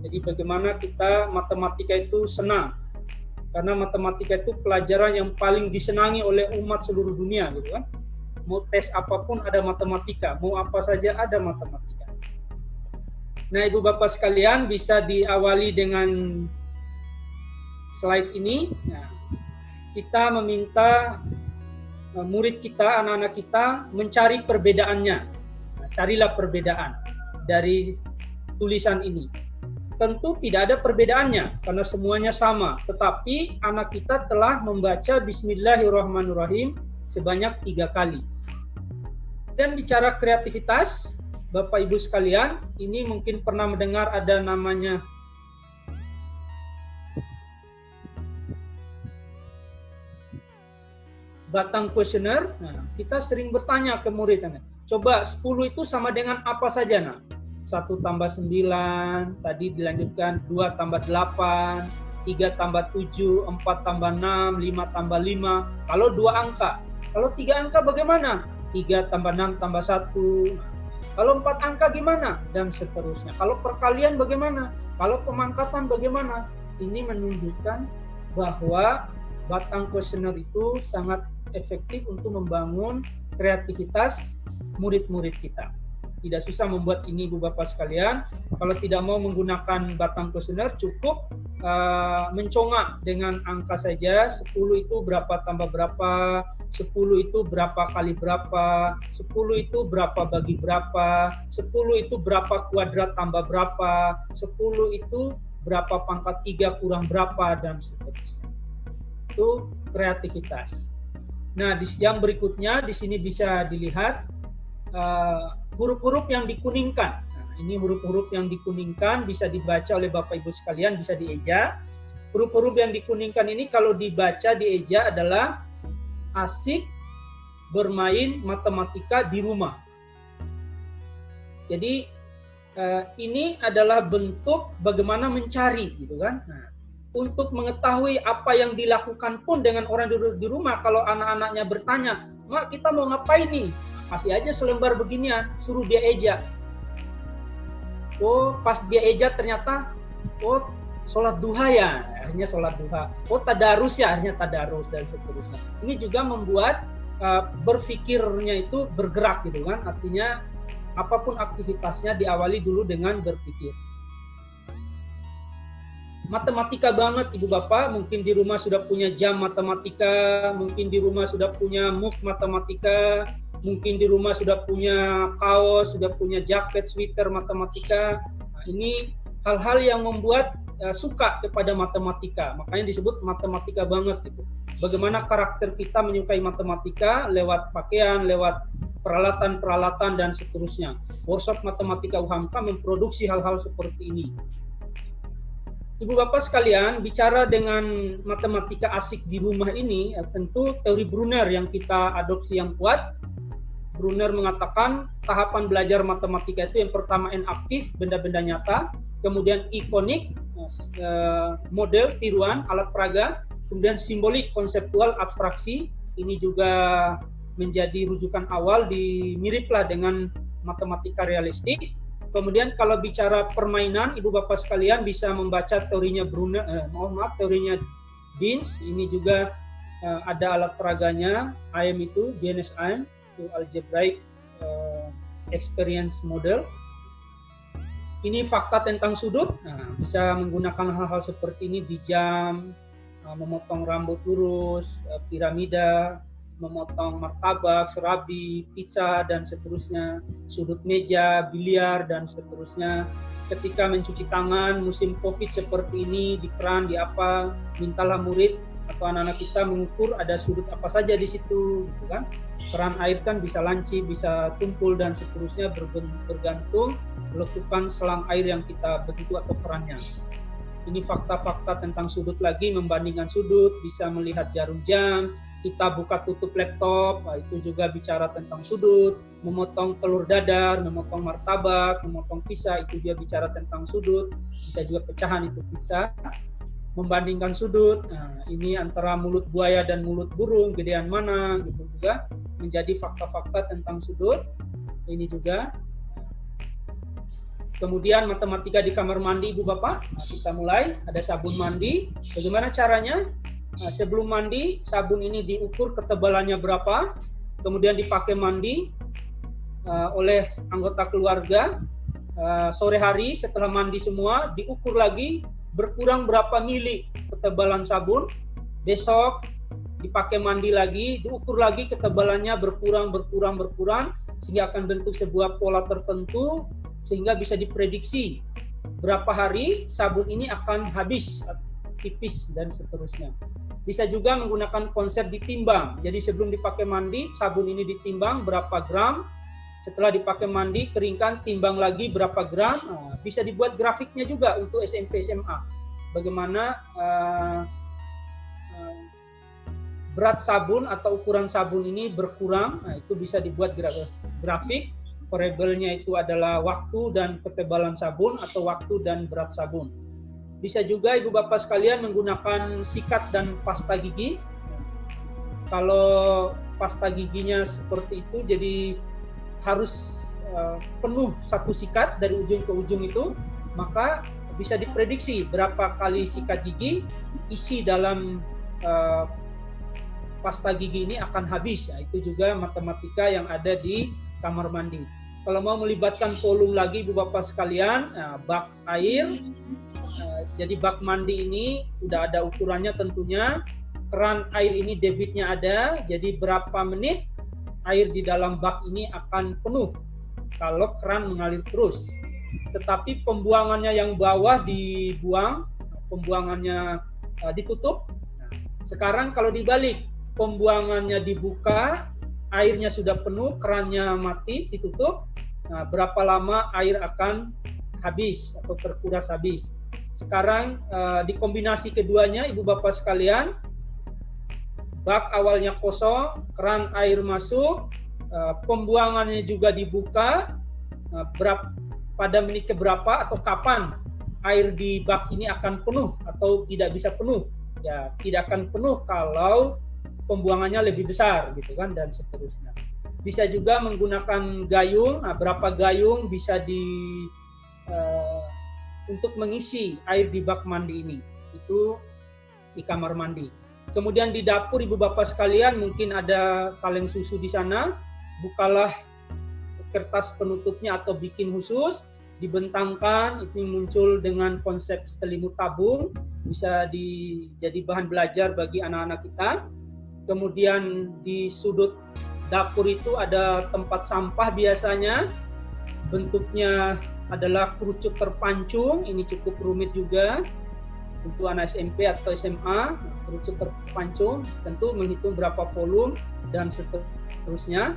Jadi bagaimana kita matematika itu senang, karena matematika itu pelajaran yang paling disenangi oleh umat seluruh dunia, gitu kan. Mau tes apapun ada matematika, mau apa saja ada matematika. Nah, Ibu Bapak sekalian, bisa diawali dengan slide ini. Nah, kita meminta murid kita, anak-anak kita mencari perbedaannya. Nah, carilah perbedaan dari tulisan ini. Tentu tidak ada perbedaannya karena semuanya sama, tetapi anak kita telah membaca Bismillahirrahmanirrahim sebanyak 3 kali. Dan bicara kreativitas, Bapak Ibu sekalian, ini mungkin pernah mendengar ada namanya batang kuesioner. Nah, kita sering bertanya ke murid, coba 10 itu sama dengan apa saja? Nah, 1 tambah 9, tadi dilanjutkan 2 tambah 8, 3 tambah 7, 4 tambah 6, 5 tambah 5. Kalau 2 angka. Kalau 3 angka bagaimana? 3 tambah 6 tambah 1. Kalau 4 angka gimana? Dan seterusnya. Kalau perkalian bagaimana? Kalau pemangkatan bagaimana? Ini menunjukkan bahwa batang kuesioner itu sangat efektif untuk membangun kreativitas murid-murid kita. Tidak susah membuat ini, Ibu Bapak sekalian. Kalau tidak mau menggunakan batang kuesioner, cukup mencongak dengan angka saja. 10 itu berapa tambah berapa, 10 itu berapa kali berapa, 10 itu berapa bagi berapa, 10 itu berapa kuadrat tambah berapa, 10 itu berapa pangkat 3 kurang berapa, dan seterusnya. Itu kreativitas. Nah, yang berikutnya di sini bisa dilihat huruf-huruf yang dikuningkan. Nah, ini huruf-huruf yang dikuningkan bisa dibaca oleh Bapak Ibu sekalian, bisa dieja. Huruf-huruf yang dikuningkan ini kalau dibaca dieja adalah asik bermain matematika di rumah. Jadi ini adalah bentuk bagaimana mencari, gitu kan. Nah, untuk mengetahui apa yang dilakukan pun dengan orang di rumah, kalau anak-anaknya bertanya, "Mak, kita mau ngapain nih?" Kasih aja selembar beginian, suruh dia eja. Oh, pas dia eja ternyata, oh, sholat duha ya, akhirnya sholat duha. Oh, tadarus ya, akhirnya tadarus, dan seterusnya. Ini juga membuat berpikirnya itu bergerak, gitu kan. Artinya apapun aktivitasnya diawali dulu dengan berpikir. Matematika banget, Ibu Bapak, mungkin di rumah sudah punya jam matematika, mungkin di rumah sudah punya mug matematika, mungkin di rumah sudah punya kaos, sudah punya jaket, sweater matematika. Nah, ini hal-hal yang membuat suka kepada matematika, makanya disebut matematika banget gitu. Bagaimana karakter kita menyukai matematika lewat pakaian, lewat peralatan-peralatan, dan seterusnya. Workshop Matematika UHAMKA memproduksi hal-hal seperti ini. Ibu Bapak sekalian, bicara dengan matematika asik di rumah ini, tentu teori Brunner yang kita adopsi yang kuat. Brunner mengatakan tahapan belajar matematika itu yang pertama N-aktif, benda-benda nyata, kemudian ikonik, model, tiruan, alat peraga, kemudian simbolik, konseptual, abstraksi. Ini juga menjadi rujukan awal, miriplah dengan matematika realistik. Kemudian kalau bicara permainan, Ibu Bapak sekalian bisa membaca teorinya Brunner, teorinya Binz. Ini juga ada alat peraganya, AM itu, DNS-AM, itu Algebraic Experience Model. Ini fakta tentang sudut. Nah, bisa menggunakan hal-hal seperti ini di jam, memotong rambut lurus, piramida, memotong martabak, serabi, pizza, dan seterusnya, sudut meja, biliar, dan seterusnya. Ketika mencuci tangan, musim COVID seperti ini, di keran, di apa, mintalah murid atau anak-anak kita mengukur ada sudut apa saja di situ, gitu kan. Keran air kan bisa lancip, bisa tumpul, dan seterusnya, bergantung letupan selang air yang kita bentuk atau kerannya. Ini fakta-fakta tentang sudut lagi, membandingkan sudut, bisa melihat jarum jam, kita buka tutup laptop, itu juga bicara tentang sudut, memotong telur dadar, memotong martabak, memotong pizza, itu dia bicara tentang sudut, bisa juga pecahan, itu bisa. Membandingkan sudut, nah, ini antara mulut buaya dan mulut burung, gedean mana, gitu juga, menjadi fakta-fakta tentang sudut, ini juga. Kemudian matematika di kamar mandi Ibu Bapak. Nah, kita mulai, ada sabun mandi. Bagaimana caranya? Nah, sebelum mandi, sabun ini diukur ketebalannya berapa, kemudian dipakai mandi oleh anggota keluarga. Sore hari setelah mandi semua, diukur lagi berkurang berapa mili ketebalan sabun. Besok dipakai mandi lagi, diukur lagi ketebalannya berkurang, sehingga akan bentuk sebuah pola tertentu, sehingga bisa diprediksi berapa hari sabun ini akan habis, tipis, dan seterusnya. Bisa juga menggunakan konsep ditimbang. Jadi sebelum dipakai mandi, sabun ini ditimbang berapa gram. Setelah dipakai mandi, keringkan, timbang lagi berapa gram. Nah, bisa dibuat grafiknya juga untuk SMP SMA. Bagaimana berat sabun atau ukuran sabun ini berkurang. Nah, itu bisa dibuat grafik. Variabelnya itu adalah waktu dan ketebalan sabun atau waktu dan berat sabun. Bisa juga Ibu Bapak sekalian menggunakan sikat dan pasta gigi. Kalau pasta giginya seperti itu, jadi harus penuh satu sikat dari ujung ke ujung itu, maka bisa diprediksi berapa kali sikat gigi isi dalam pasta gigi ini akan habis. Ya, itu juga matematika yang ada di kamar mandi. Kalau mau melibatkan volume lagi Ibu Bapak sekalian, bak air. Jadi bak mandi ini udah ada ukurannya tentunya. Keran air ini debitnya ada, jadi berapa menit air di dalam bak ini akan penuh kalau keran mengalir terus. Tetapi pembuangannya yang bawah dibuang, pembuangannya ditutup. Sekarang kalau dibalik, pembuangannya dibuka, airnya sudah penuh, kerannya mati, ditutup. Nah, berapa lama air akan habis atau terkuras habis. Sekarang dikombinasi keduanya Ibu Bapak sekalian, bak awalnya kosong, keran air masuk, pembuangannya juga dibuka, pada menit keberapa atau kapan air di bak ini akan penuh atau tidak bisa penuh. Ya, tidak akan penuh kalau pembuangannya lebih besar gitu kan, dan seterusnya. Bisa juga menggunakan gayung. Nah, berapa gayung bisa untuk mengisi air di bak mandi ini. Itu di kamar mandi. Kemudian di dapur Ibu Bapak sekalian, mungkin ada kaleng susu di sana. Bukalah kertas penutupnya atau bikin khusus, dibentangkan, itu muncul dengan konsep selimut tabung, bisa jadi bahan belajar bagi anak-anak kita. Kemudian di sudut dapur itu ada tempat sampah biasanya, bentuknya adalah kerucut terpancung, ini cukup rumit juga untuk anak SMP atau SMA. Kerucut terpancung tentu menghitung berapa volume dan seterusnya.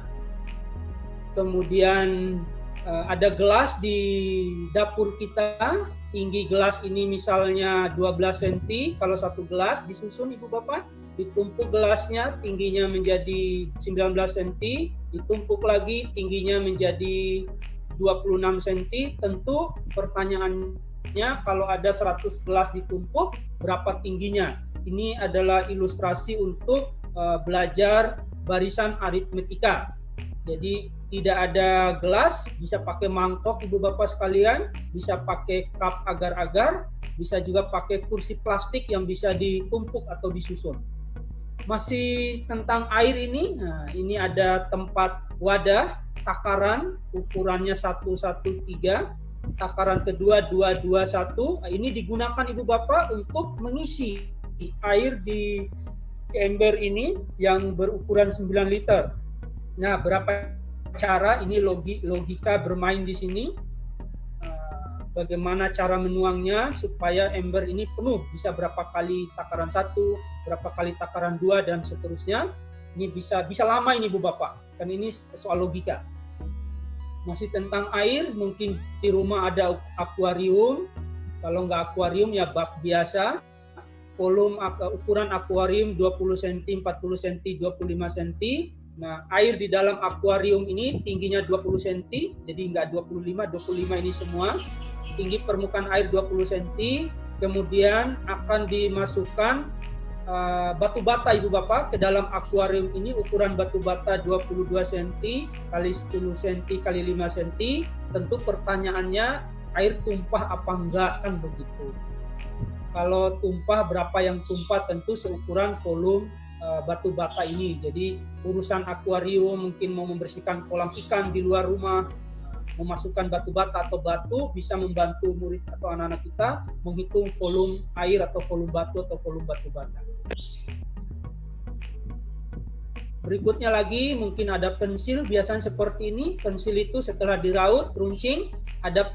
Kemudian ada gelas di dapur kita, tinggi gelas ini misalnya 12 cm, kalau satu gelas disusun Ibu Bapak, ditumpuk gelasnya tingginya menjadi 19 cm, ditumpuk lagi tingginya menjadi 26 cm. Tentu pertanyaannya, kalau ada 100 gelas ditumpuk, berapa tingginya? Ini adalah ilustrasi untuk belajar barisan aritmetika. Jadi tidak ada gelas, bisa pakai mangkok Ibu Bapak sekalian, bisa pakai cup agar-agar, bisa juga pakai kursi plastik yang bisa ditumpuk atau disusun. Masih tentang air ini, nah ini ada tempat wadah, takaran, ukurannya 113, takaran kedua 221. Nah, ini digunakan Ibu Bapak untuk mengisi air di ember ini yang berukuran 9 liter. Nah, berapa cara ini logika bermain di sini. Bagaimana cara menuangnya supaya ember ini penuh, bisa berapa kali takaran 1, berapa kali takaran 2 dan seterusnya. Ini bisa lama ini Bu Bapak. Kan ini soal logika. Masih tentang air, mungkin di rumah ada akuarium. Kalau nggak akuarium ya bak biasa. Volume ukuran akuarium 20 cm, 40 cm, 25 cm. Nah, air di dalam akuarium ini tingginya 20 cm, jadi nggak 25 ini semua. Tinggi permukaan air 20 cm, kemudian akan dimasukkan batu bata Ibu Bapak ke dalam akuarium ini. Ukuran batu bata 22 cm kali 10 cm kali 5 cm. Tentu pertanyaannya, air tumpah apa enggak, kan begitu. Kalau tumpah, berapa yang tumpah, tentu seukuran volume batu bata ini. Jadi urusan akuarium, mungkin mau membersihkan kolam ikan di luar rumah, memasukkan batu bata atau batu, bisa membantu murid atau anak-anak kita menghitung volume air atau volume batu atau volume batu bata. Berikutnya lagi mungkin ada pensil, biasanya seperti ini. Pensil itu setelah diraut, runcing, ada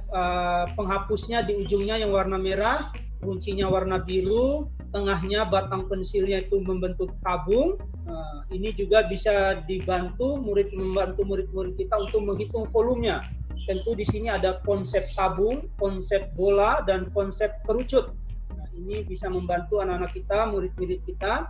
penghapusnya di ujungnya yang warna merah, runcingnya warna biru, tengahnya batang pensilnya itu membentuk tabung. Ini juga bisa membantu murid-murid kita untuk menghitung volumenya. Tentu di sini ada konsep tabung, konsep bola, dan konsep kerucut. Nah, ini bisa membantu anak-anak kita, murid-murid kita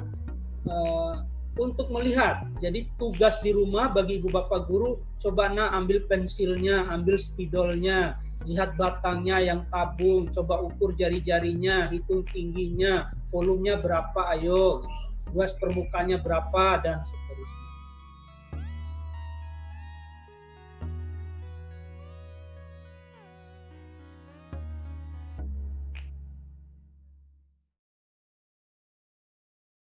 untuk melihat. Jadi tugas di rumah bagi ibu bapak guru, coba ambil pensilnya, ambil spidolnya, lihat batangnya yang tabung, coba ukur jari-jarinya, hitung tingginya, volumenya berapa, ayo, luas permukaannya berapa, dan seterusnya.